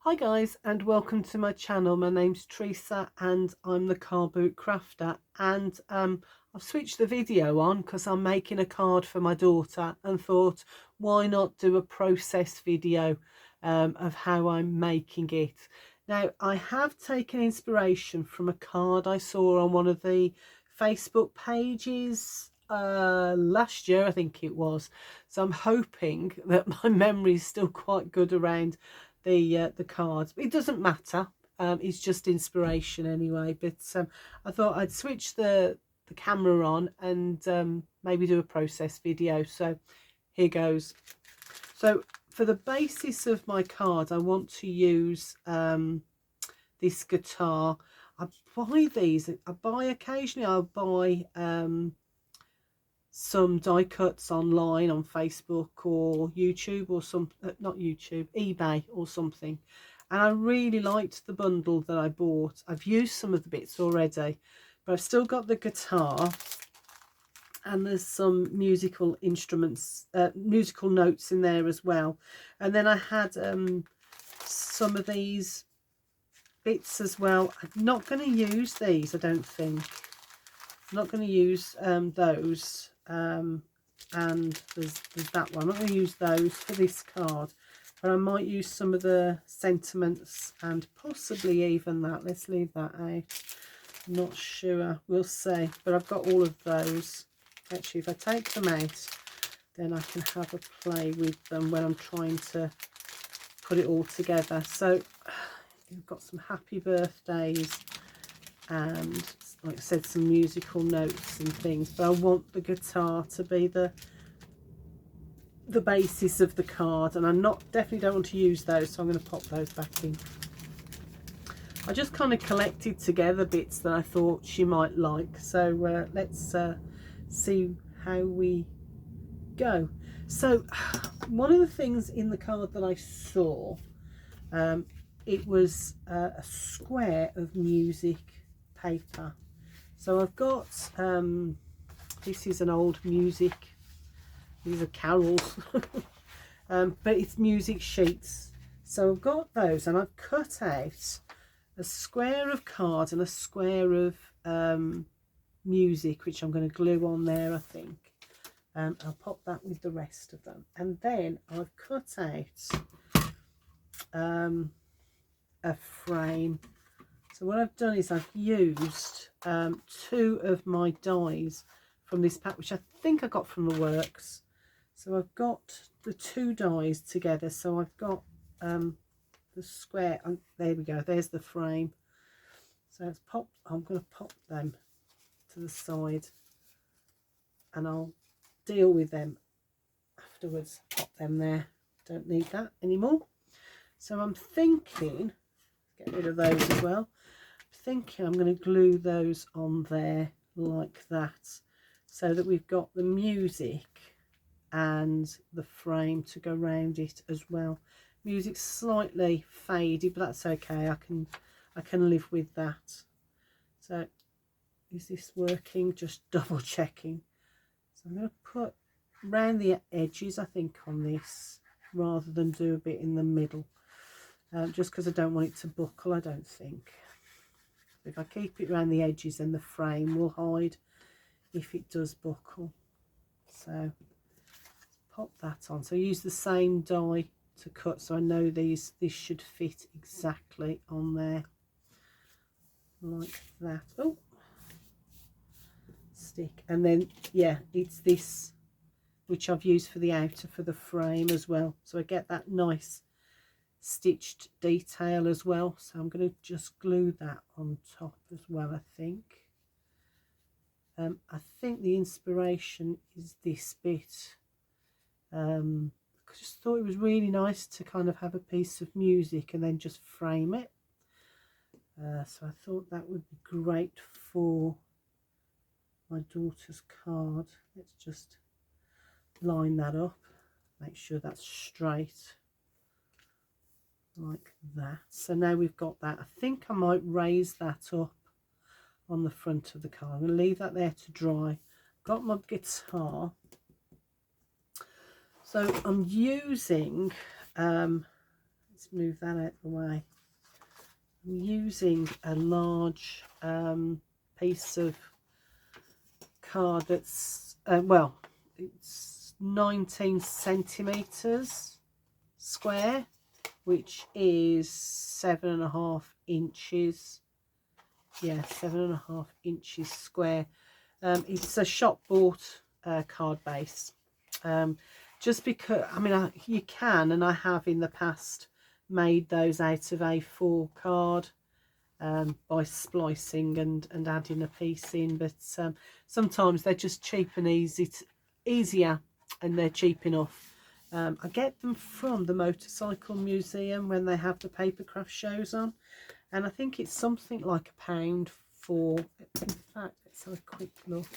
Hi guys, and welcome to my channel. My name's Teresa and I'm the Carbootcrafter, and I've switched the video on because I'm making a card for my daughter and thought, why not do a process video of how I'm making it. Now, I have taken inspiration from a card I saw on one of the Facebook pages last year, I think it was. So I'm hoping that my memory is still quite good around the cards. It doesn't matter. It's just inspiration anyway. But I thought I'd switch the camera on and maybe do a process video. So here goes. So for the basis of my card, I want to use this guitar. I buy these. I buy occasionally. I'll buy some die cuts online on Facebook or YouTube or some not YouTube, eBay or something. And I really liked the bundle that I bought. I've used some of the bits already, but I've still got the guitar, and there's some musical instruments, musical notes in there as well. And then I had some of these bits as well. I'm not going to use these, I don't think. I'm not going to use those. And there's that one. I'm not going to use those for this card, but I might use some of the sentiments and possibly even that. Let's leave that out. I'm not sure, we'll see. But I've got all of those. Actually, if I take them out, then I can have a play with them when I'm trying to put it all together. So you've got some happy birthdays and, like I said, some musical notes and things, but I want the guitar to be the basis of the card, and I'm definitely don't want to use those, so I'm going to pop those back in. I just kind of collected together bits that I thought she might like, so let's see how we go. So one of the things in the card that I saw, it was a square of music paper. So I've got this is an old music, these are carols, but it's music sheets. So I've got those, and I've cut out a square of cards and a square of music, which I'm going to glue on there, I think. I'll pop that with the rest of them, and then I've cut out a frame. So what I've done is I've used 2 of my dies from this pack, which I think I got from the works. So I've got the 2 dies together. So I've got the square, and there we go, there's the frame. So it's popped. I'm going to pop them to the side, and I'll deal with them afterwards. Pop them there, don't need that anymore. So I'm thinking, get rid of those as well. Thinking I'm going to glue those on there like that, so that we've got the music and the frame to go around it as well. Music's slightly faded, but that's okay. I can live with that. So is this working? Just double checking. So I'm going to put round the edges, I think, on this, rather than do a bit in the middle, just because I don't want it to buckle, I don't think. If I keep it around the edges, then the frame will hide if it does buckle. So pop that on. So I use the same die to cut, so I know this should fit exactly on there, like that. Oh, stick. And then yeah, it's this which I've used for the outer, for the frame as well, so I get that nice stitched detail as well. So I'm going to just glue that on top as well, I think. I think the inspiration is this bit. I just thought it was really nice to kind of have a piece of music and then just frame it. So I thought that would be great for my daughter's card. Let's just line that up, make sure that's straight, like that. So now we've got that. I think I might raise that up on the front of the card. I'm going to leave that there to dry. Got my guitar. So I'm using let's move that out of the way. I'm using a large piece of card that's well, it's 19 centimeters square, which is 7.5 inches. Yeah, 7.5 inches square. It's a shop bought card base. Just because, I mean, you can, and I have in the past made those out of A4 card by splicing and adding a piece in, but sometimes they're just cheap and easier, and they're cheap enough. I get them from the Motorcycle Museum when they have the papercraft shows on, and I think it's something like £1 for, in fact, let's have a quick look.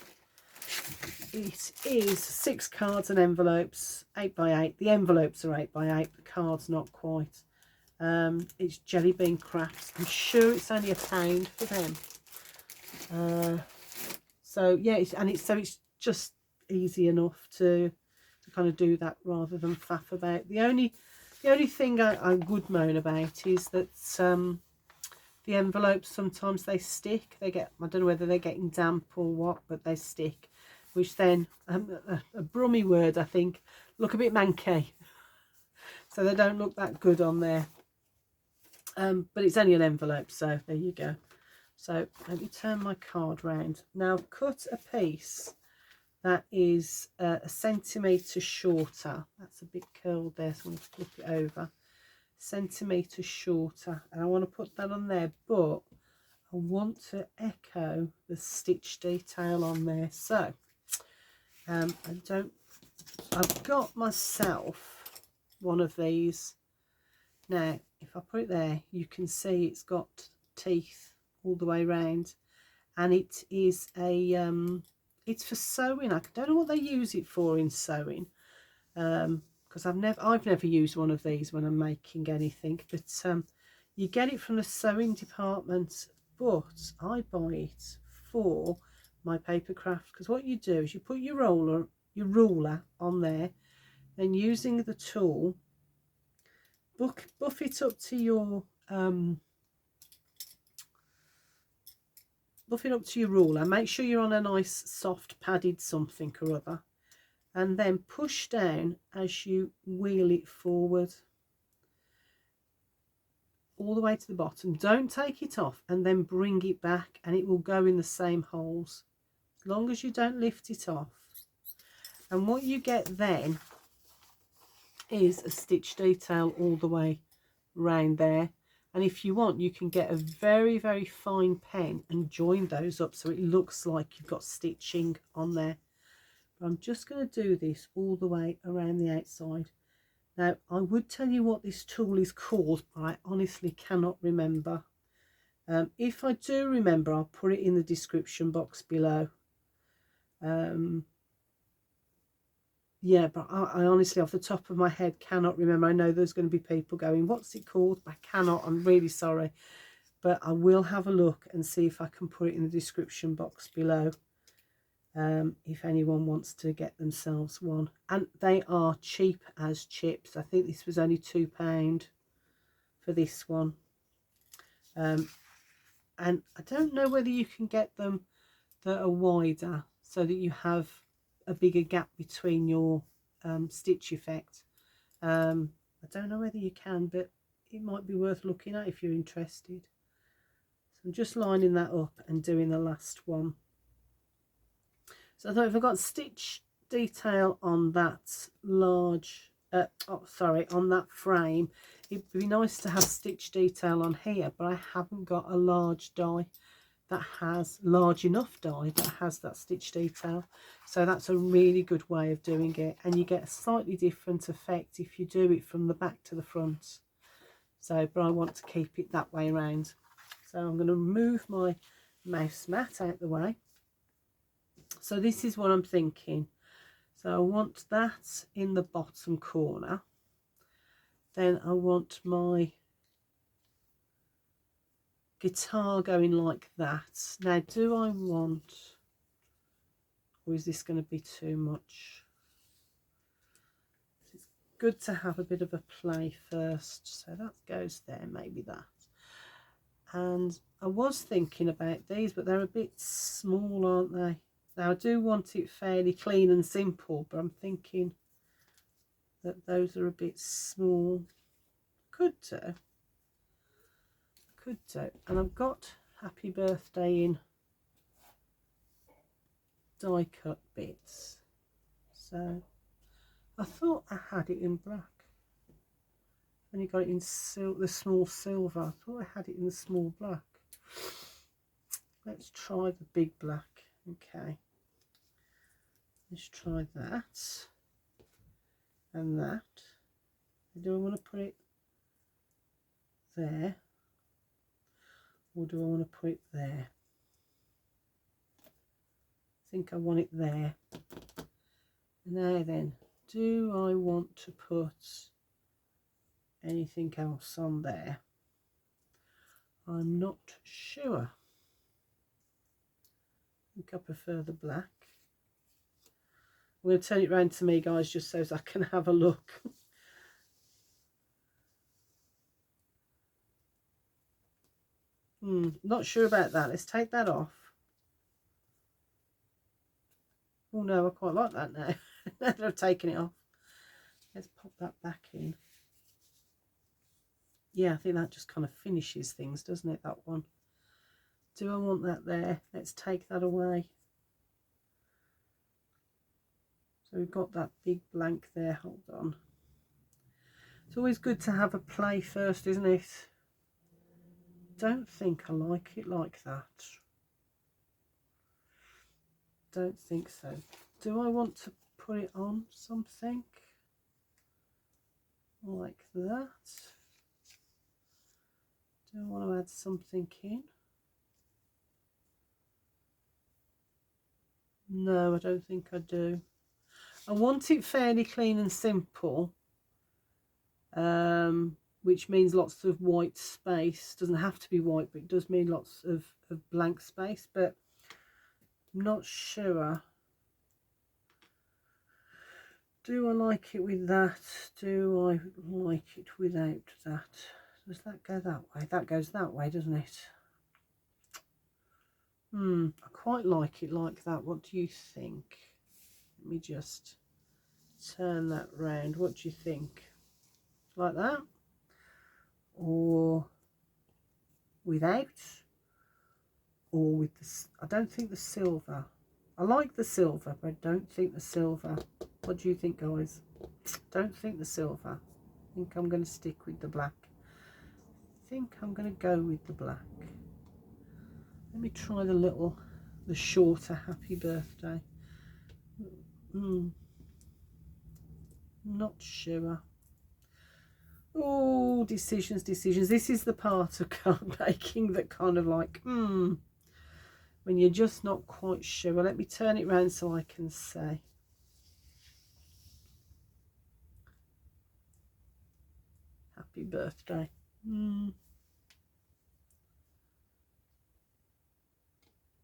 It is 6 cards and envelopes, 8x8. The envelopes are 8x8, the cards not quite. It's Jelly Bean Crafts. I'm sure it's only £1 for them. So yeah, it's just easy enough to kind of do that rather than faff about. The only thing I would moan about is that the envelopes, sometimes they stick. I don't know whether they're getting damp or what, but they stick, which then a brummy word, I think, look a bit manky. So they don't look that good on there. But it's only an envelope, so there you go. So let me turn my card round. Now I've cut a piece that is 1 centimetre shorter. That's a bit curled there, so I'm going to flip it over. Centimetre shorter, and I want to put that on there, but I want to echo the stitch detail on there. So I've got myself one of these. Now if I put it there, you can see it's got teeth all the way around, and it is a it's for sewing. I don't know what they use it for in sewing, because I've never used one of these when I'm making anything, but you get it from the sewing department, but I buy it for my papercraft, because what you do is you put your ruler on there, and using the tool, buff it up to your ruler. Make sure you're on a nice soft padded something or other, and then push down as you wheel it forward all the way to the bottom. Don't take it off, and then bring it back, and it will go in the same holes as long as you don't lift it off. And what you get then is a stitch detail all the way round there. And if you want, you can get a very, very fine pen and join those up so it looks like you've got stitching on there. But I'm just going to do this all the way around the outside. Now, I would tell you what this tool is called, but I honestly cannot remember. If I do remember, I'll put it in the description box below. Yeah, but I honestly, off the top of my head, cannot remember. I know there's going to be people going, what's it called? I cannot. I'm really sorry. But I will have a look and see if I can put it in the description box below. If anyone wants to get themselves one. And they are cheap as chips. I think this was only £2 for this one. And I don't know whether you can get them that are wider so that you have a bigger gap between your stitch effect. I don't know whether you can, but it might be worth looking at if you're interested. So I'm just lining that up and doing the last one. So I thought if I got stitch detail on that large, on that frame, it'd be nice to have stitch detail on here, but I haven't got a large die that has large enough die that has that stitch detail. So that's a really good way of doing it, and you get a slightly different effect if you do it from the back to the front. So, but I want to keep it that way around. So I'm going to move my mouse mat out the way. So this is what I'm thinking. So I want that in the bottom corner. Then I want my guitar going like that. Now, do I want, or is this going to be too much? It's good to have a bit of a play first. So that goes there, maybe that. And I was thinking about these, but they're a bit small, aren't they? Now I do want it fairly clean and simple, but I'm thinking that those are a bit small. Could do. Could do. And I've got Happy Birthday in die cut bits. So I thought I had it in black. And you got it in the small silver. I thought I had it in the small black. Let's try the big black. Okay. Let's try that. And that. Do I want to put it there? Or do I want to put it there? I think I want it there. Now then, do I want to put anything else on there? I'm not sure. I think I prefer the black. I'm going to turn it round to me, guys, just so I can have a look. Not sure about that. Let's take that off. Oh no, I quite like that now. Now that I've taken it off. Let's pop that back in. Yeah, I think that just kind of finishes things, doesn't it, that one? Do I want that there? Let's take that away. So we've got that big blank there. Hold on. It's always good to have a play first, isn't it? Don't think I like it like that. Don't think so. Do I want to put it on something like that? Do I want to add something in? No, I don't think I do. I want it fairly clean and simple, which means lots of white space. Doesn't have to be white, but it does mean lots of blank space. But I'm not sure. Do I like it with that? Do I like it without that? Does that go that way? That goes that way, doesn't it? I quite like it like that. What do you think? Let me just turn that round. What do you think? Like that? Or without? Or with this? I don't think the silver. I like the silver, but I don't think the silver. What do you think, guys? Don't think the silver. I think I'm going to stick with the black. I think I'm going to go with the black. Let me try the shorter Happy Birthday. Not sure. Oh, decisions. This is the part of card making that kind of like, when you're just not quite sure. Well, let me turn it around so I can say. Happy Birthday.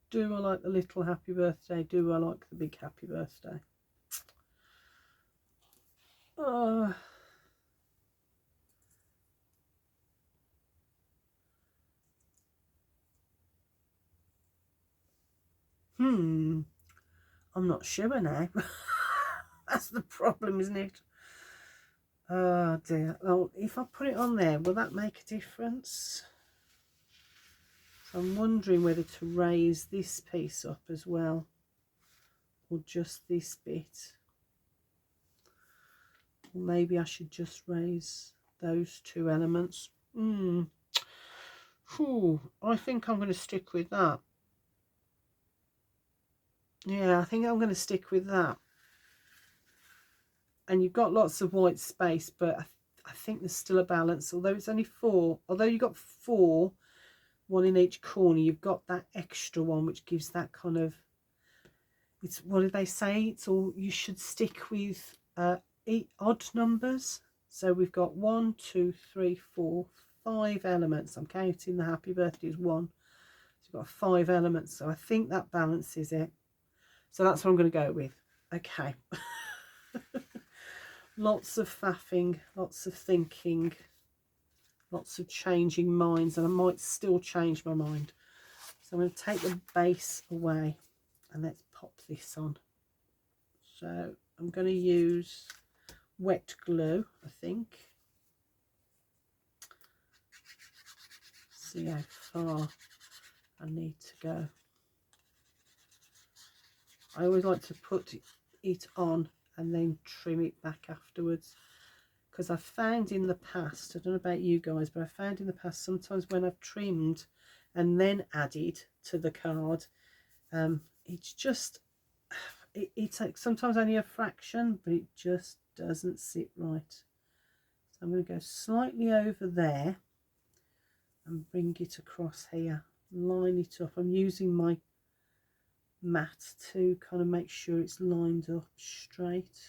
Do I like the little Happy Birthday? Do I like the big Happy Birthday? I'm not sure now. That's the problem, isn't it? Oh dear. Oh, if I put it on there, will that make a difference? So I'm wondering whether to raise this piece up as well, or just this bit. Or maybe I should just raise those two elements. I think I'm going to stick with that. Yeah, I think I'm going to stick with that. And you've got lots of white space, but I think there's still a balance. Although it's only 4, although you've got 4, 1 in each corner, you've got that extra one, which gives that kind of, it's, what do they say? It's all, you should stick with odd numbers. So we've got 1, 2, 3, 4, 5 elements. I'm counting the Happy Birthday as 1. So you've got 5 elements. So I think that balances it. So that's what I'm going to go with. Okay. lots of faffing, lots of thinking, lots of changing minds, and I might still change my mind. So I'm going to take the base away and let's pop this on. So I'm going to use wet glue, I think. See how far I need to go. I always like to put it on and then trim it back afterwards, because I've found in the past, I don't know about you guys, but I found in the past sometimes when I've trimmed and then added to the card, it's just, it's like sometimes only a fraction, but it just doesn't sit right. So I'm going to go slightly over there and bring it across here, line it up. I'm using my mat to kind of make sure it's lined up straight.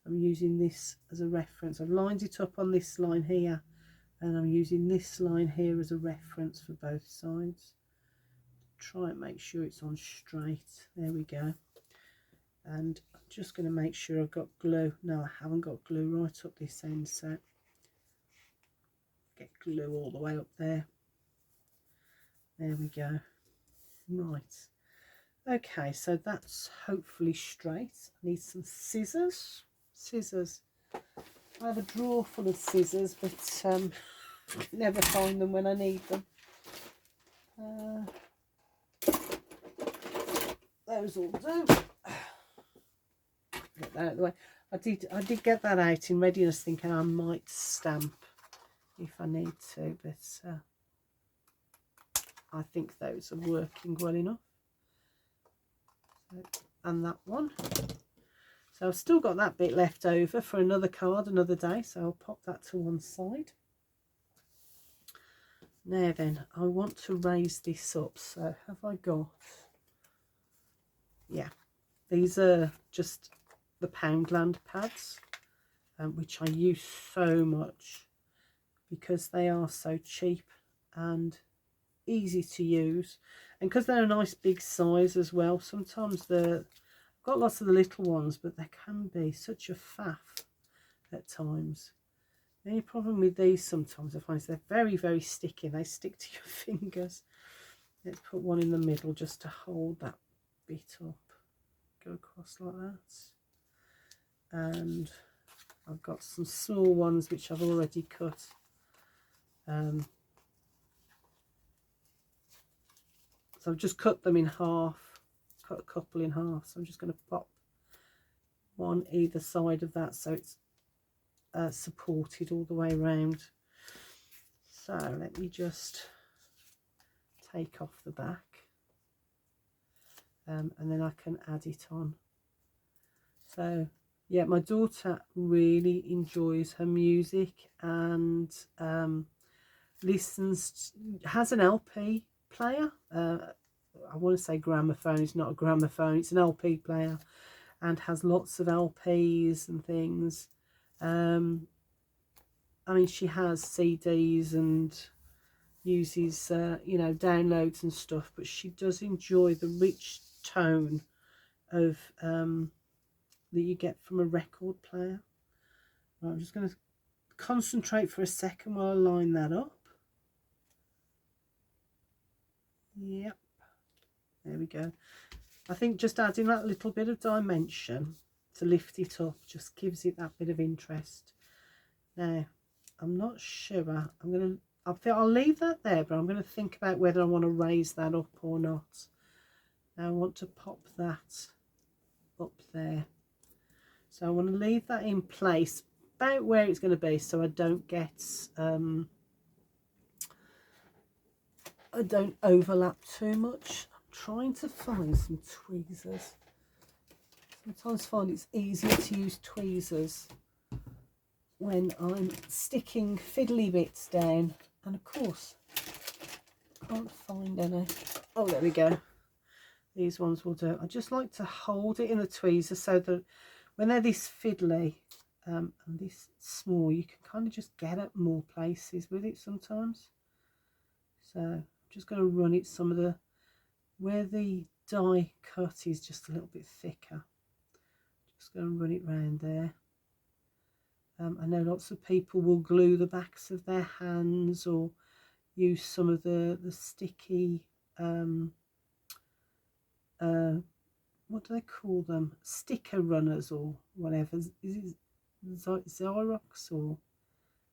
I'm using this as a reference. I've lined it up on this line here, and I'm using this line here as a reference for both sides. Try and make sure it's on straight. There we go. And I'm just going to make sure I've got glue. No, I haven't got glue right up this end, so get glue all the way up there. There we go. Right. Okay, so that's hopefully straight. I need some scissors. I have a drawer full of scissors, but never find them when I need them. Those all do. Get that out of the way. I did get that out in readiness, thinking I might stamp if I need to, but I think those are working well enough. And that one. So I've still got that bit left over for another card another day, so I'll pop that to one side. Now then, I want to raise this up. So have I got, yeah, these are just the Poundland pads, which I use so much because they are so cheap and easy to use, and because they're a nice big size as well. Sometimes I've got lots of the little ones, but they can be such a faff at times. The only problem with these sometimes I find is they're very, very sticky. They stick to your fingers. Let's put one in the middle just to hold that bit up. Go across like that. And I've got some small ones which I've already cut. So I've just cut them in half, cut a couple in half. So I'm just going to pop one either side of that so it's supported all the way around. So let me just take off the back, and then I can add it on. So yeah, my daughter really enjoys her music and has an LP player. I want to say gramophone. It's not a gramophone, it's an LP player, and has lots of LPs and things. I mean, she has CDs and uses you know, downloads and stuff, but she does enjoy the rich tone of that you get from a record player. Right, I'm just going to concentrate for a second while I line that up. Yep, there we go. I think just adding that little bit of dimension to lift it up just gives it that bit of interest. Now, I'm not sure. I'll leave that there, but I'm going to think about whether I want to raise that up or not. Now I want to pop that up there. So I want to leave that in place about where it's going to be, so I don't get I don't overlap too much. I'm trying to find some tweezers. Sometimes I find it's easier to use tweezers when I'm sticking fiddly bits down, and of course I can't find any. Oh, there we go. These ones will do. I just like to hold it in the tweezer so that when they're this fiddly and this small, you can kind of just get at more places with it sometimes. So I'm just going to run it where the die cut is just a little bit thicker. Just going to run it round there. I know lots of people will glue the backs of their hands or use some of the sticky, what do they call them? Sticker runners or whatever. Is it Xerox or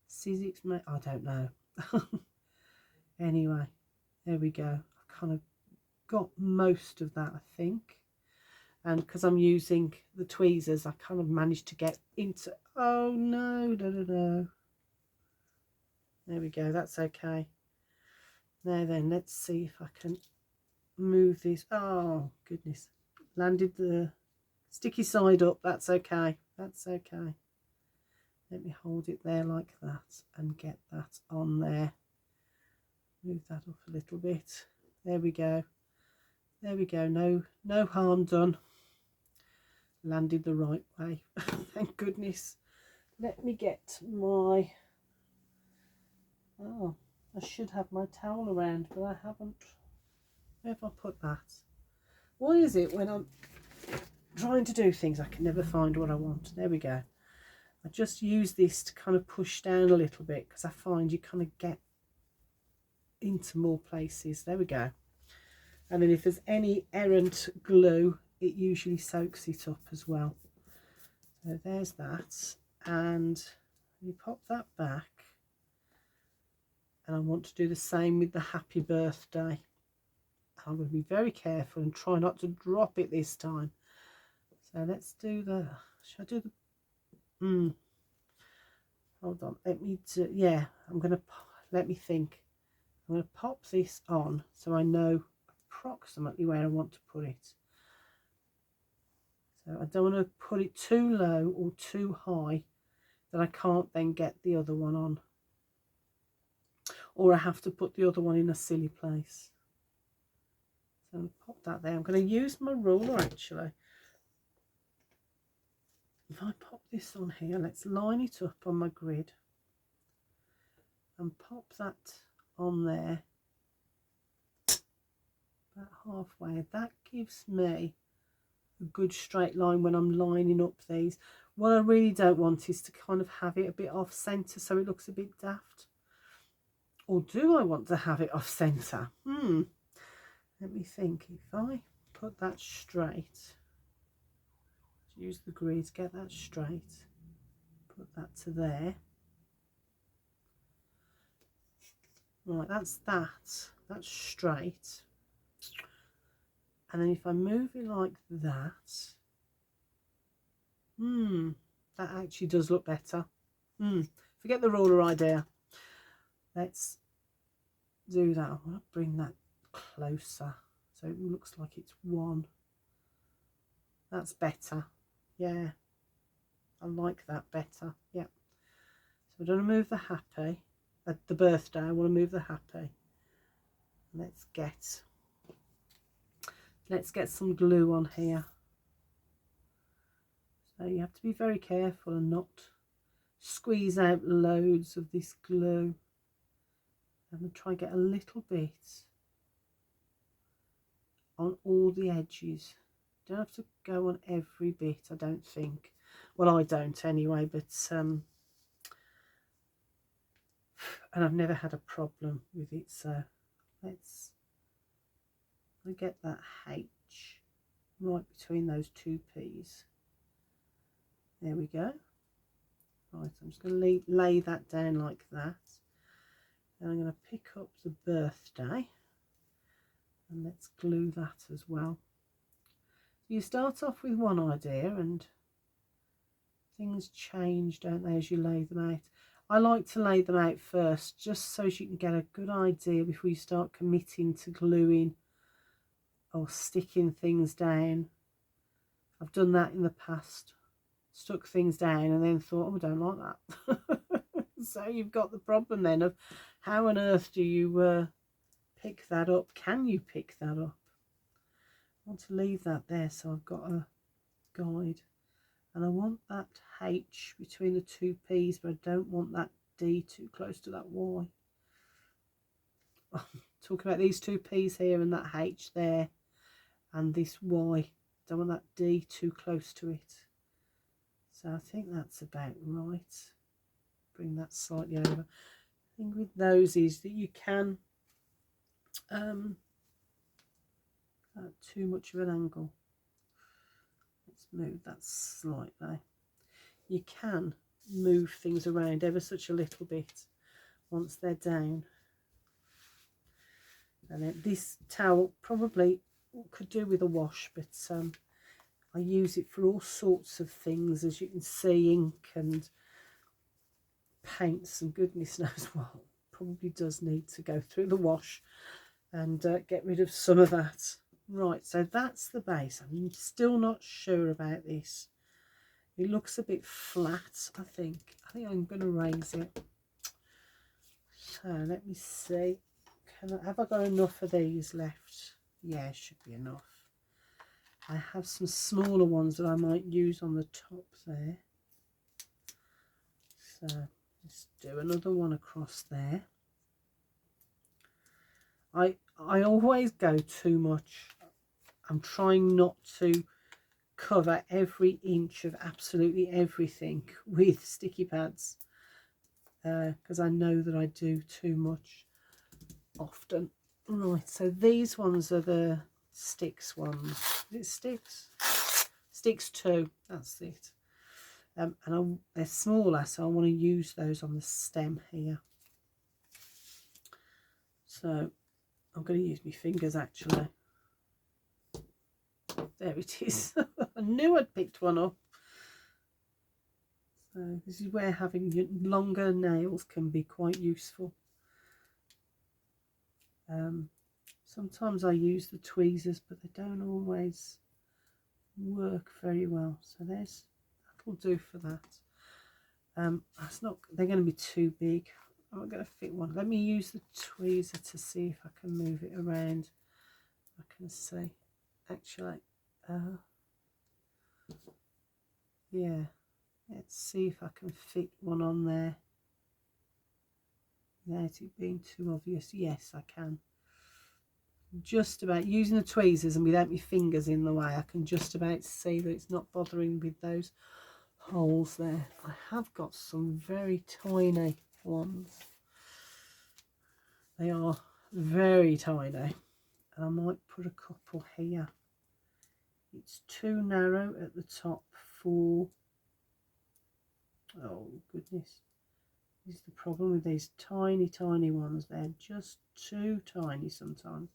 Sizzix? I don't know. Anyway, there we go. I've kind of got most of that, I think. And because I'm using the tweezers, I kind of managed to get into... Oh, no. There we go. That's okay. Now then, let's see if I can move these. Oh, goodness. Landed the sticky side up. That's okay. That's okay. Let me hold it there like that and get that on there. Move that up a little bit. There we go. There we go. No harm done. Landed the right way. Thank goodness. Let me get my... Oh, I should have my towel around, but I haven't. Where have I put that? Why is it when I'm trying to do things I can never find what I want? There we go. I just use this to kind of push down a little bit because I find you kind of get into more places. There we go. And then if there's any errant glue, it usually soaks it up as well. So there's that. And you pop that back. And I want to do the same with the happy birthday. I'm going to be very careful and try not to drop it this time. So let's do the... Should I do the... Hold on. Let me do... Yeah, I'm going to... Let me think. I'm going to pop this on so I know approximately where I want to put it. So I don't want to put it too low or too high that I can't then get the other one on. Or I have to put the other one in a silly place. So I'm going to pop that there. I'm going to use my ruler actually. If I pop this on here, let's line it up on my grid. And pop that on there. About halfway. That gives me a good straight line when I'm lining up these. What I really don't want is to kind of have it a bit off centre so it looks a bit daft. Or do I want to have it off centre? Let me think. If I put that straight, use the grid, get that straight, put that to there. Right, that's straight. And then if I move it like that, that actually does look better. Forget the ruler idea. Let's do that. I want to bring that closer so it looks like it's one. That's better. Yeah, I like that better. Yeah. So I don't want to move the happy at the birthday. I want to move the happy. Let's get some glue on here. So you have to be very careful and not squeeze out loads of this glue. I'm going to try and get a little bit on all the edges. Don't have to go on every bit, I don't think. Well, I don't anyway, but and I've never had a problem with it, so let's get that H right between those two P's. There we go. Right, I'm just going to lay that down like that. Then I'm going to pick up the birthday and let's glue that as well. You start off with one idea and things change, don't they, as you lay them out. I like to lay them out first just so you can get a good idea before you start committing to gluing or sticking things down. I've done that in the past, stuck things down and then thought, oh, I don't like that. So you've got the problem then of how on earth do you pick that up? Can you pick that up? I want to leave that there so I've got a guide. And I want that H between the two P's, but I don't want that D too close to that Y. Talk about these two P's here and that H there and this Y. Don't want that D too close to it. So I think that's about right. bring that slightly over. The thing with those is that you can too much of an angle. Let's move that slightly. You can move things around ever such a little bit once they're down. And then this towel probably could do with a wash, but I use it for all sorts of things, as you can see, ink and paints and goodness knows what. Probably does need to go through the wash and get rid of some of that. Right, so that's the base. I'm still not sure about this. It looks a bit flat, I think. I'm going to raise it. So let me see. Have I got enough of these left? Yeah, should be enough. I have some smaller ones that I might use on the top there. So let's do another one across there. I always go too much. I'm trying not to cover every inch of absolutely everything with sticky pads, because I know that I do too much often. Right, so these ones are the sticks ones. Is it sticks? Sticks 2, that's it. And they're smaller, so I want to use those on the stem here. So I'm going to use my fingers actually. There it is. I knew I'd picked one up. So this is where having longer nails can be quite useful. Sometimes I use the tweezers, but they don't always work very well. So that'll do for that. That's not. They're going to be too big. I'm not going to fit one. Let me use the tweezer to see if I can move it around. I can see. Actually, yeah. Let's see if I can fit one on there without it being too obvious. Yes, I can. Just about, using the tweezers and without my fingers in the way, I can just about see that it's not bothering with those holes there. I have got some very tiny ones. They are very tiny, and I might put a couple here. It's too narrow at the top for, oh goodness, this is the problem with these tiny ones. They're just too tiny sometimes.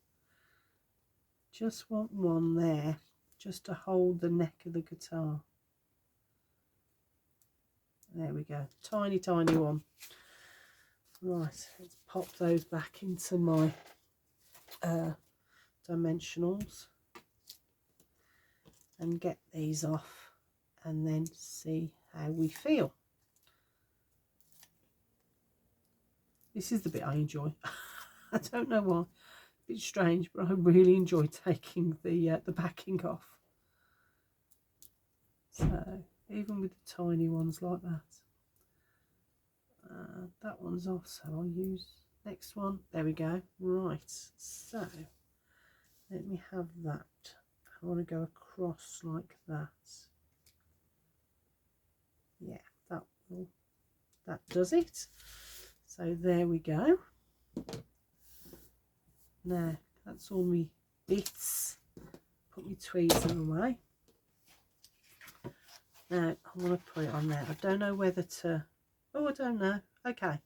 Just want one there just to hold the neck of the guitar. There we go, tiny one. Right, let's pop those back into my dimensionals and get these off, and then see how we feel. This is the bit I enjoy. I don't know why, a bit strange, but I really enjoy taking the backing off. So even with the tiny ones like that. That one's off, so I'll use next one. There we go. Right, so let me have that. I want to go across like that. Yeah, that does it. So there we go. Now that's all my bits. Put my tweezers away. Now I want to put it on there. I don't know whether to. Oh, I don't know. Okay,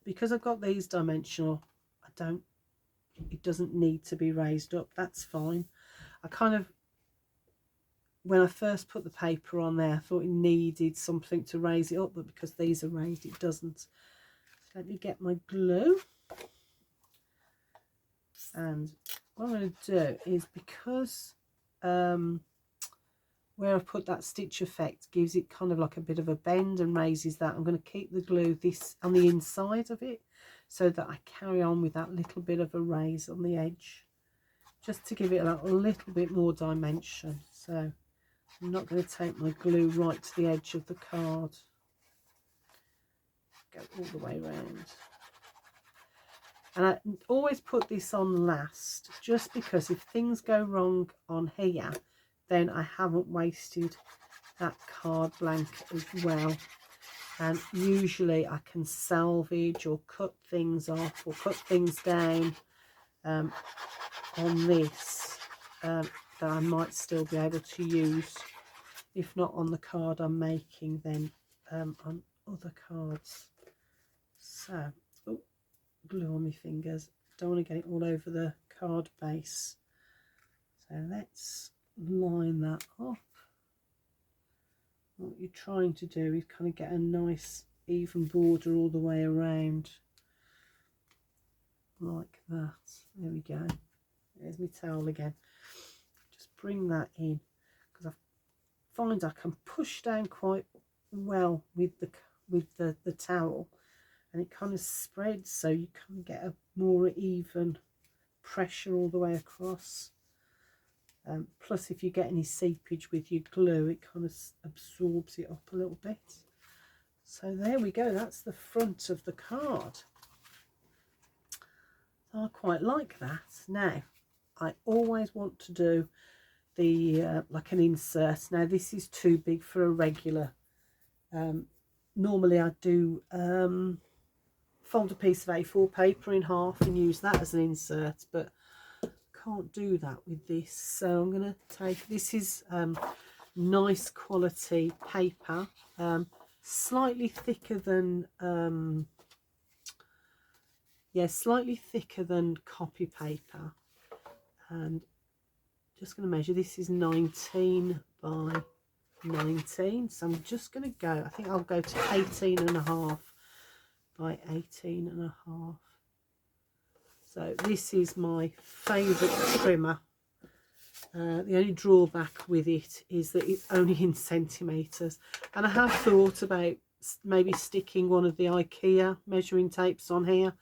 because I've got these dimensional, it doesn't need to be raised up. That's fine. I kind of, when I first put the paper on there, I thought it needed something to raise it up, but because these are raised, it doesn't. So let me get my glue. And what I'm going to do is, because where I've put that stitch effect gives it kind of like a bit of a bend and raises that, I'm going to keep the glue this on the inside of it so that I carry on with that little bit of a raise on the edge, just to give it a little bit more dimension. So I'm not going to take my glue right to the edge of the card. Go all the way around. And I always put this on last, just because if things go wrong on here, then I haven't wasted that card blank as well. and usually I can salvage or cut things off or cut things down on this that I might still be able to use, if not on the card I'm making, then on other cards. So, oh, glue on my fingers, don't want to get it all over the card base. So let's line that up. What you're trying to do is kind of get a nice even border all the way around, like that. There we go. There's my towel again. Just bring that in, because I find I can push down quite well with the towel, and it kind of spreads, so you can get a more even pressure all the way across. Plus, if you get any seepage with your glue, it kind of absorbs it up a little bit. So there we go, that's the front of the card. So I quite like that. Now, I always want to do the like an insert. Now this is too big for a regular. Normally I do fold a piece of A4 paper in half and use that as an insert, but can't do that with this. So I'm going to take, this is nice quality paper, slightly thicker than slightly thicker than copy paper, and just going to measure. This is 19 by 19, so I'm just going to go, I think I'll go to 18.5 by 18.5. So this is my favourite trimmer. The only drawback with it is that it's only in centimetres, and I have thought about maybe sticking one of the IKEA measuring tapes on here,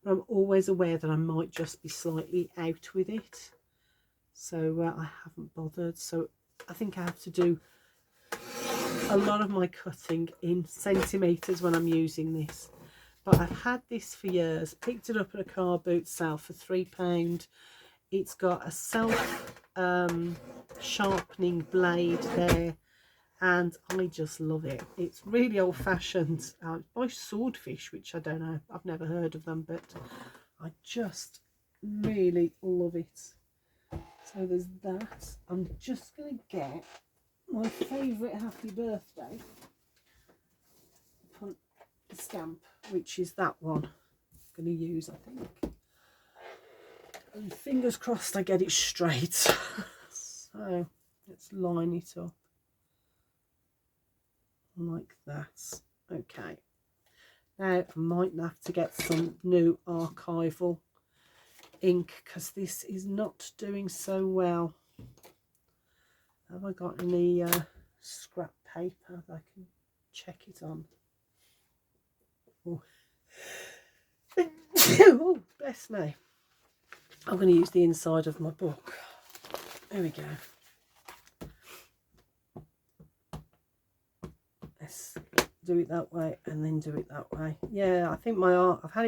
but I'm always aware that I might just be slightly out with it, so I haven't bothered. So I think I have to do a lot of my cutting in centimetres when I'm using this. But I've had this for years, picked it up at a car boot sale for £3. It's got a self sharpening blade there, and I just love it. It's really old fashioned, by Swordfish, which I don't know, I've never heard of them, but I just really love it. So there's that. I'm just going to get my favourite happy birthday stamp, which is that one I'm going to use, I think, and fingers crossed I get it straight. So let's line it up like that. Okay, now I might have to get some new archival ink, because this is not doing so well. Have I got any scrap paper that I can check it on? Oh. Oh, bless me. I'm going to use the inside of my book. There we go. Let's do it that way and then do it that way. Yeah, I think my art, I've had it